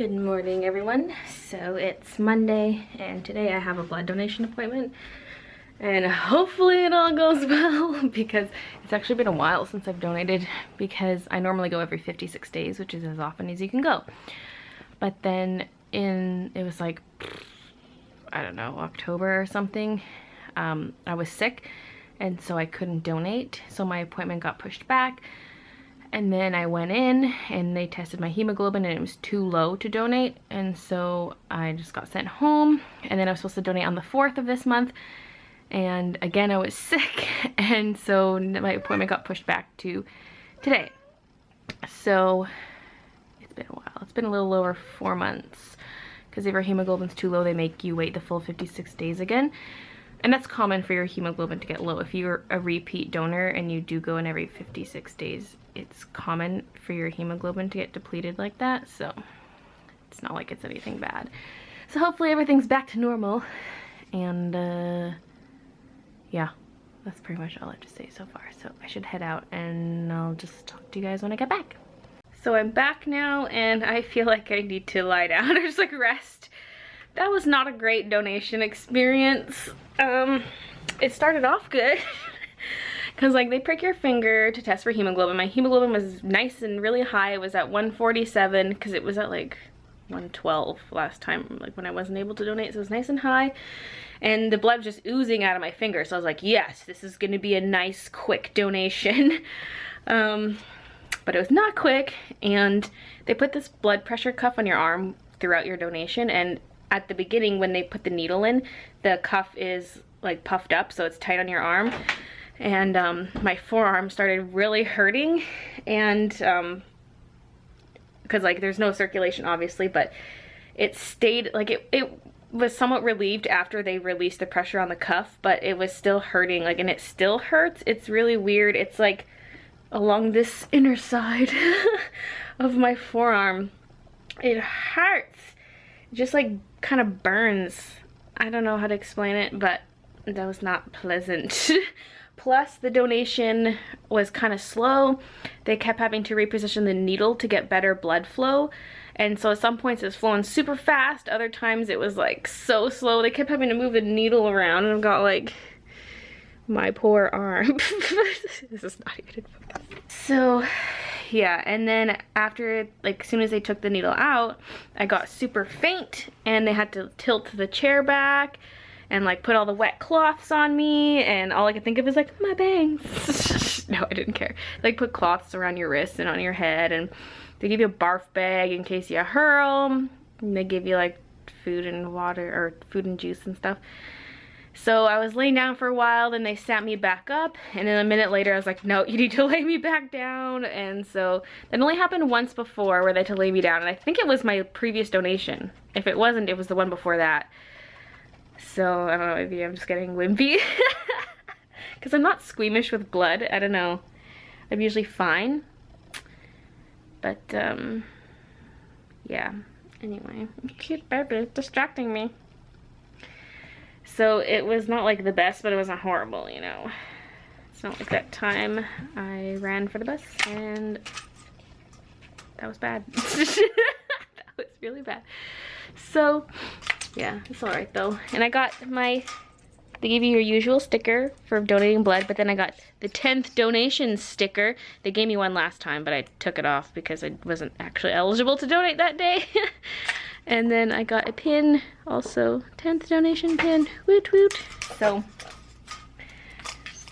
Good morning, everyone. So it's Monday and today I have a blood donation appointment and hopefully it all goes well because it's actually been a while since I've donated because I normally go every 56 days, which is as often as you can go. But then it was like, I don't know, October or something, I was sick and so I couldn't donate, so my appointment got pushed back. And then I went in and they tested my hemoglobin and it was too low to donate, and so I just got sent home. And then I was supposed to donate on the 4th of this month, and again I was sick, and so my appointment got pushed back to today. So it's been a while. It's been a little over 4 months because if your hemoglobin's too low they make you wait the full 56 days again. And that's common for your hemoglobin to get low. If you're a repeat donor and you do go in every 56 days, it's common for your hemoglobin to get depleted like that. So it's not like it's anything bad. So hopefully everything's back to normal. And yeah, that's pretty much all I have to say so far. So I should head out and I'll just talk to you guys when I get back. So I'm back now and I feel like I need to lie down or just like rest. That was not a great donation experience. It started off good because like they prick your finger to test for hemoglobin. My hemoglobin was nice and really high. It was at 147 because it was at like 112 last time, like when I wasn't able to donate, so it was nice and high. And the blood was just oozing out of my finger, so I was like, yes, this is gonna be a nice quick donation. But it was not quick, and they put this blood pressure cuff on your arm throughout your donation, and at the beginning when they put the needle in, the cuff is like puffed up so it's tight on your arm, and my forearm started really hurting, and because like there's no circulation obviously, but it stayed like it was somewhat relieved after they released the pressure on the cuff, but it was still hurting, like, and it still hurts. It's really weird. It's like along this inner side of my forearm. It hurts. Just like kind of burns. I don't know how to explain it, but that was not pleasant. Plus the donation was kind of slow. They kept having to reposition the needle to get better blood flow, and so at some points it was flowing super fast, other times it was like so slow. They kept having to move the needle around, and I've got like my poor arm. This is not even focused. So yeah, and then after, like, as soon as they took the needle out, I got super faint and they had to tilt the chair back and like put all the wet cloths on me, and all I could think of is like, my bangs. No, I didn't care. Like, put cloths around your wrists and on your head, and they give you a barf bag in case you hurl, and they give you like food and water, or food and juice and stuff. So I was laying down for a while, then they sat me back up, and then a minute later I was like, no, you need to lay me back down. And so that only happened once before where they had to lay me down, and I think it was my previous donation. If it wasn't, it was the one before that. So I don't know, maybe I'm just getting wimpy because I'm not squeamish with blood. I don't know, I'm usually fine, but yeah, anyway, cute baby distracting me. So it was not like the best, but it wasn't horrible, you know. It's not like that time I ran for the bus and that was bad. That was really bad. So yeah, it's alright though. And I got they give you your usual sticker for donating blood, but then I got the 10th donation sticker. They gave me one last time, but I took it off because I wasn't actually eligible to donate that day. And then I got a pin, also 10th donation pin, woot woot. So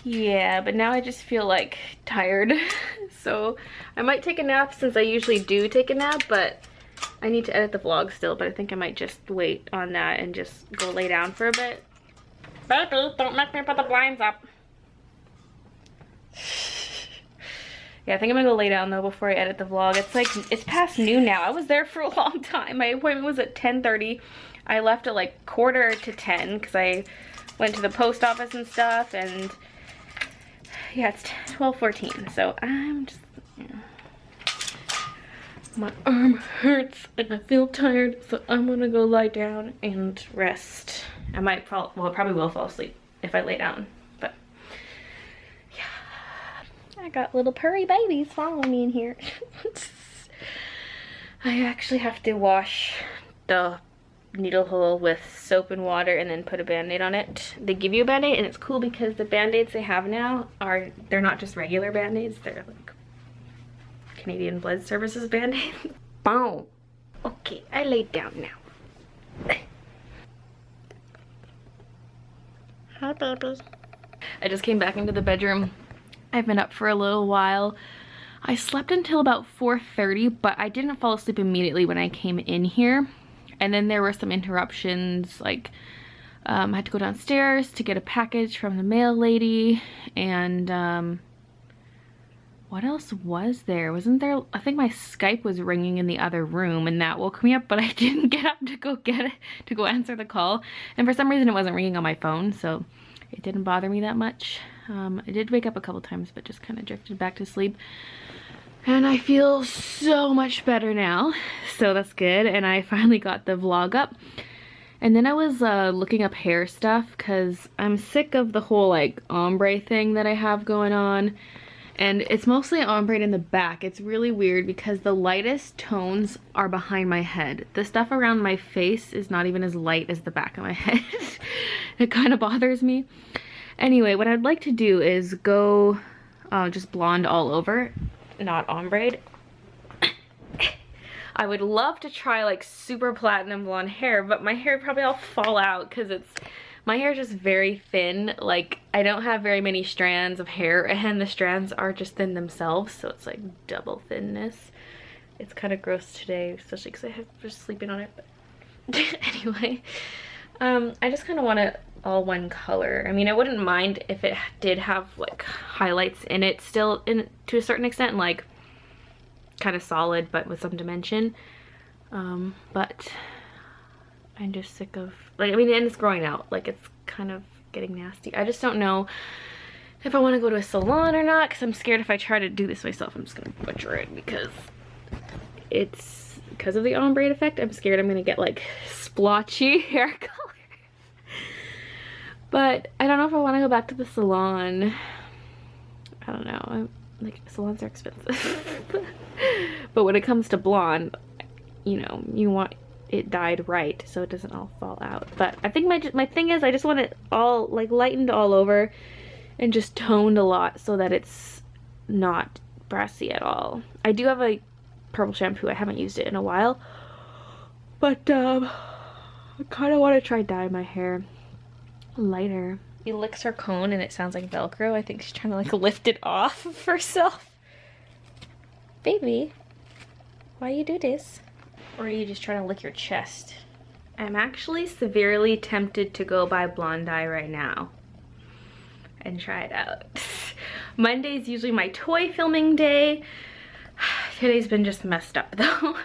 yeah, but now I just feel like tired. So I might take a nap, since I usually do take a nap, but I need to edit the vlog still, but I think I might just wait on that and just go lay down for a bit. Baby, don't make me put the blinds up. Yeah, I think I'm gonna go lay down though before I edit the vlog. It's like, it's past noon now. I was there for a long time. My appointment was at 10:30. I left at like 9:45 because I went to the post office and stuff, and yeah, it's 12:14. So I'm just, you know, my arm hurts and I feel tired, so I'm gonna go lie down and rest. I might fall, well, I probably will fall asleep if I lay down, but yeah. I got little purry babies following me in here. I actually have to wash the needle hole with soap and water and then put a band-aid on it. They give you a band-aid, and it's cool because the band-aids they have now they're not just regular band-aids, they're like Canadian Blood Services band-aids. Boom. Okay, I laid down now. Hi, baby. I just came back into the bedroom. I've been up for a little while. I slept until about 4:30, but I didn't fall asleep immediately when I came in here. And then there were some interruptions, like I had to go downstairs to get a package from the mail lady, and what else was there? Wasn't there, I think my Skype was ringing in the other room and that woke me up, but I didn't get up to go get it, to go answer the call. And for some reason it wasn't ringing on my phone, so it didn't bother me that much. I did wake up a couple times, but just kind of drifted back to sleep. And I feel so much better now, so that's good. And I finally got the vlog up. And then I was looking up hair stuff because I'm sick of the whole like ombre thing that I have going on. And it's mostly ombre in the back. It's really weird because the lightest tones are behind my head. The stuff around my face is not even as light as the back of my head. It kind of bothers me. Anyway, what I'd like to do is go just blonde all over, not ombre. I would love to try like super platinum blonde hair, but my hair probably all fall out because my hair is just very thin. Like, I don't have very many strands of hair, and the strands are just thin themselves, so it's like double thinness. It's kind of gross today, especially because I have just sleeping on it. But anyway, I just kind of want it all one color. I mean, I wouldn't mind if it did have like highlights in it still, to a certain extent, like kind of solid but with some dimension. But I'm just sick of, like, I mean, and it's growing out, like it's kind of getting nasty. I just don't know if I want to go to a salon or not, because I'm scared if I try to do this myself I'm just gonna butcher it, because of the ombre effect. I'm scared I'm gonna get like splotchy hair color. But I don't know if I want to go back to the salon. I don't know, like, salons are expensive. But when it comes to blonde, you know, you want it dyed right so it doesn't all fall out. But I think my thing is I just want it all like lightened all over and just toned a lot so that it's not brassy at all. I do have a purple shampoo. I haven't used it in a while, but I kind of want to try dye my hair lighter. He licks her cone and it sounds like Velcro. I think she's trying to like lift it off of herself. Baby, why you do this? Or are you just trying to lick your chest? I'm actually severely tempted to go buy blonde dye right now and try it out. Monday's usually my toy filming day. Today's been just messed up though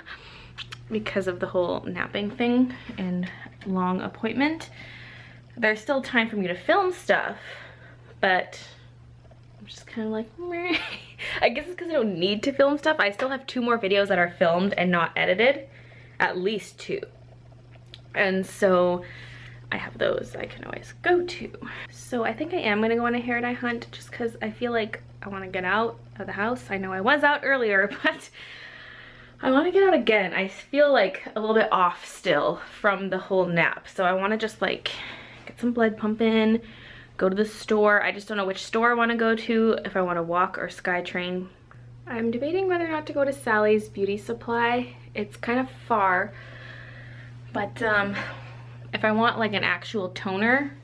because of the whole napping thing and long appointment. There's still time for me to film stuff, but I'm just kind of like, meh. I guess it's because I don't need to film stuff. I still have 2 more videos that are filmed and not edited, at least 2. And so I have those I can always go to. So I think I am gonna go on a hair dye hunt just because I feel like I want to get out of the house. I know I was out earlier, but I want to get out again. I feel like a little bit off still from the whole nap. So I want to just like get some blood pumping, go to the store. I just don't know which store I want to go to, if I want to walk or SkyTrain. I'm debating whether or not to go to Sally's Beauty Supply. It's kind of far, but if I want like an actual toner,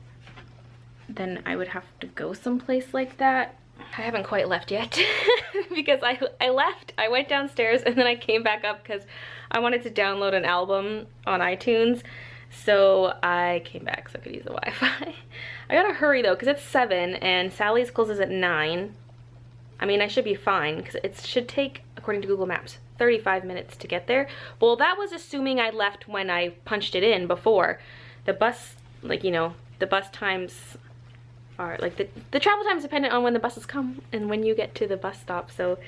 then I would have to go someplace like that. I haven't quite left yet because I left, I went downstairs and then I came back up because I wanted to download an album on iTunes. So I came back so I could use the Wi-Fi. I gotta hurry though because it's 7 and Sally's closes at 9. I mean, I should be fine because it should take, according to Google Maps, 35 minutes to get there. Well, that was assuming I left when I punched it in before. The bus, like, you know, the bus times are, like, the travel time is dependent on when the buses come and when you get to the bus stop. So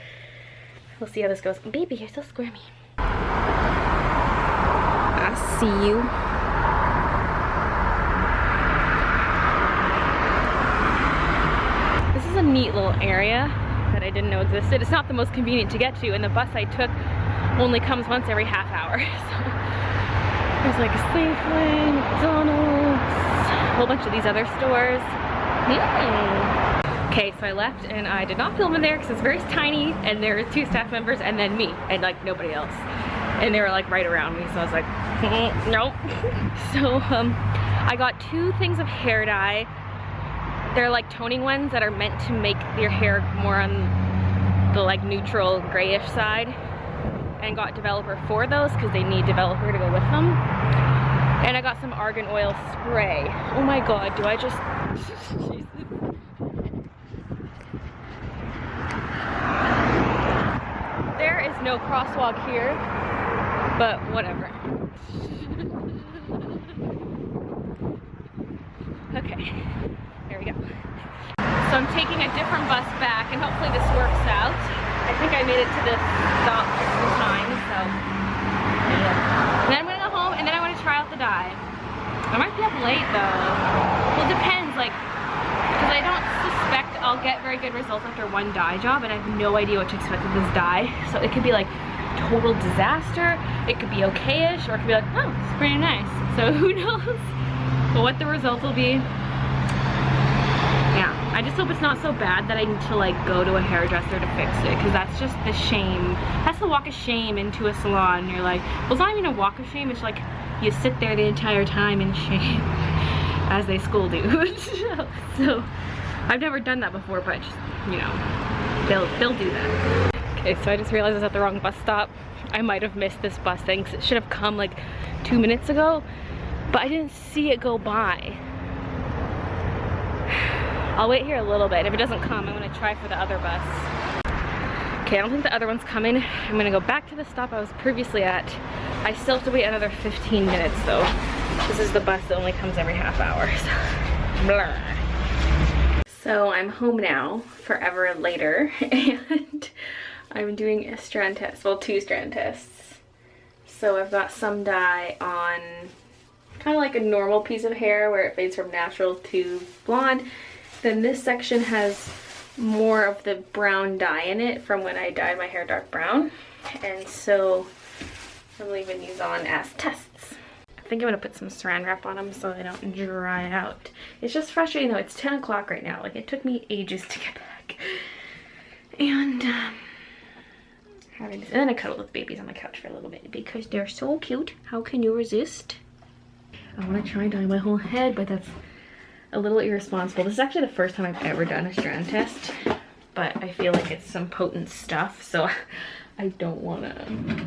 we'll see how this goes. Baby, you're so squirmy. I see you. This is a neat little area that I didn't know existed. It's not the most convenient to get to, and the bus I took only comes once every half hour. So there's like a Safeway, McDonald's, a whole bunch of these other stores. Okay, so I left and I did not film in there because it's very tiny and there was 2 staff members and then me and like nobody else. And they were like right around me, so I was like, nope. So I got 2 things of hair dye. They're like toning ones that are meant to make your hair more on the like neutral grayish side. And got developer for those because they need developer to go with them. And I got some argan oil spray. Oh my god, do I just... Jesus. There is no crosswalk here, but whatever. Okay, there we go. So I'm taking a different bus back and hopefully this works out. I think I made it to the stop just in time, so yeah. And then I'm gonna go home and then I want to try out the dye. I might be up late though. Well, it depends, like, because I don't suspect I'll get very good results after 1 dye job and I have no idea what to expect with this dye. So it could be like total disaster, it could be okay-ish, or it could be like, oh, it's pretty nice. So who knows what the results will be. Yeah, I just hope it's not so bad that I need to like go to a hairdresser to fix it, because that's just the shame. That's the walk of shame into a salon. You're like, well, it's not even a walk of shame, it's like you sit there the entire time in shame as they scold you. So I've never done that before, but just, you know, they'll do that. Okay, so I just realized I was at the wrong bus stop. I might have missed this bus thing because it should have come like 2 minutes ago, but I didn't see it go by. I'll wait here a little bit. If it doesn't come, I'm gonna try for the other bus. Okay, I don't think the other one's coming. I'm gonna go back to the stop I was previously at. I still have to wait another 15 minutes though. This is the bus that only comes every half hour, so blur. So I'm home now, forever later, and I'm doing a strand test, well, 2 strand tests. So I've got some dye on kind of like a normal piece of hair where it fades from natural to blonde. Then this section has more of the brown dye in it from when I dyed my hair dark brown. And so I'm leaving these on as tests. I think I'm gonna put some saran wrap on them so they don't dry out. It's just frustrating though, it's 10 o'clock right now. Like, it took me ages to get back. And then I cuddled with babies on the couch for a little bit because they're so cute. How can you resist? I want to try and dye my whole head, but that's a little irresponsible. This is actually the first time I've ever done a strand test, but I feel like it's some potent stuff, so I don't want to,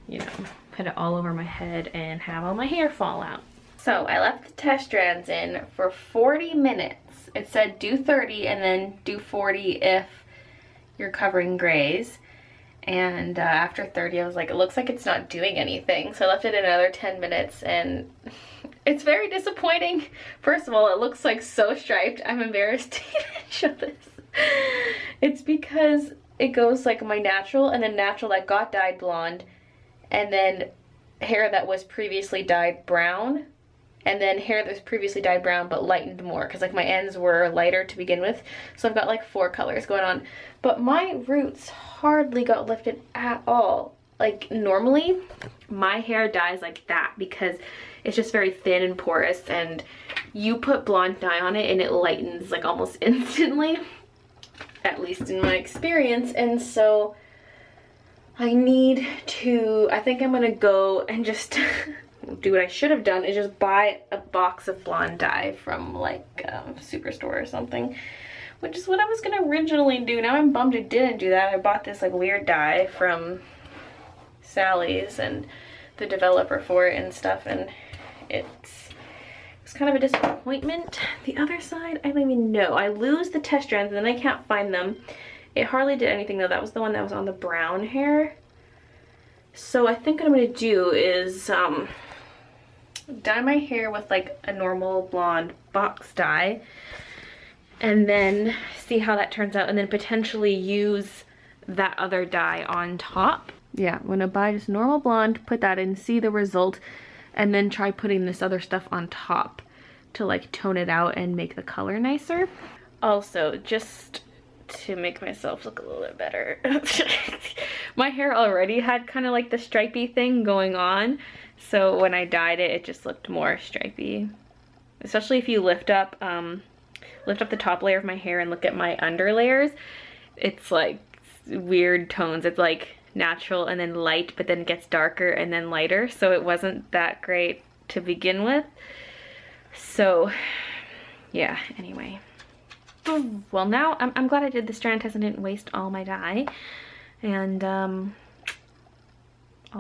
you know, put it all over my head and have all my hair fall out. So I left the test strands in for 40 minutes. It said do 30 and then do 40 if you're covering grays. And after 30, I was like, it looks like it's not doing anything. So I left it another 10 minutes and it's very disappointing. First of all, it looks like so striped. I'm embarrassed to even show this. It's because it goes like my natural and then natural that got dyed blonde and then hair that was previously dyed brown and then hair that was previously dyed brown but lightened more because like my ends were lighter to begin with. So I've got like 4 colors going on. But my roots hardly got lifted at all. Like normally my hair dyes like that because it's just very thin and porous, and you put blonde dye on it and it lightens like almost instantly, at least in my experience. And so I need to, I think I'm gonna go and just do what I should have done, is just buy a box of blonde dye from like Superstore or something, which is what I was gonna originally do. Now I'm bummed I didn't do that. I bought this like weird dye from Sally's and the developer for it and stuff, and it was kind of a disappointment. The other side, I don't even know. I lose the test strands and then I can't find them. It hardly did anything though. That was the one that was on the brown hair. So I think what I'm gonna do is dye my hair with like a normal blonde box dye and then see how that turns out, and then potentially use that other dye on top. Yeah, I'm gonna buy just normal blonde, put that in, see the result, and then try putting this other stuff on top to like tone it out and make the color nicer. Also, just to make myself look a little bit better, My hair already had kind of like the stripy thing going on, so when I dyed it, it just looked more stripy. Especially if you lift up the top layer of my hair and look at my under layers, it's like weird tones. It's like natural and then light, but then it gets darker and then lighter, so it wasn't that great to begin with. So yeah, anyway. Well, now I'm glad I did the strand test and didn't waste all my dye, and I'll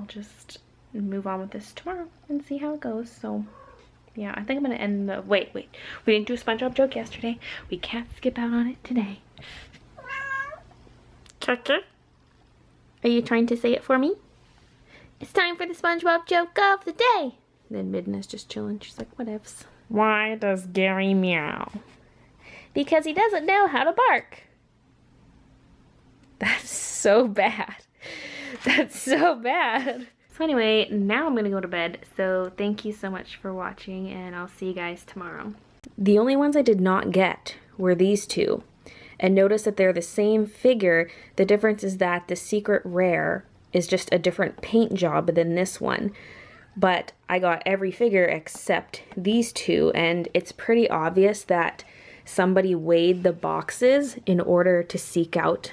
just move on with this tomorrow and see how it goes. So yeah, I think I'm gonna end the, wait, we didn't do a SpongeBob joke yesterday. We can't skip out on it today. Tucker, are you trying to say it for me? It's time for the SpongeBob joke of the day. Then Midna's just chilling. She's like, whatevs. Why does Gary meow? Because he doesn't know how to bark. That's so bad. That's so bad. So anyway, now I'm gonna go to bed. So thank you so much for watching, and I'll see you guys tomorrow. The only ones I did not get were these two. And notice that they're the same figure. The difference is that the Secret Rare is just a different paint job than this one. But I got every figure except these two, and it's pretty obvious that somebody weighed the boxes in order to seek out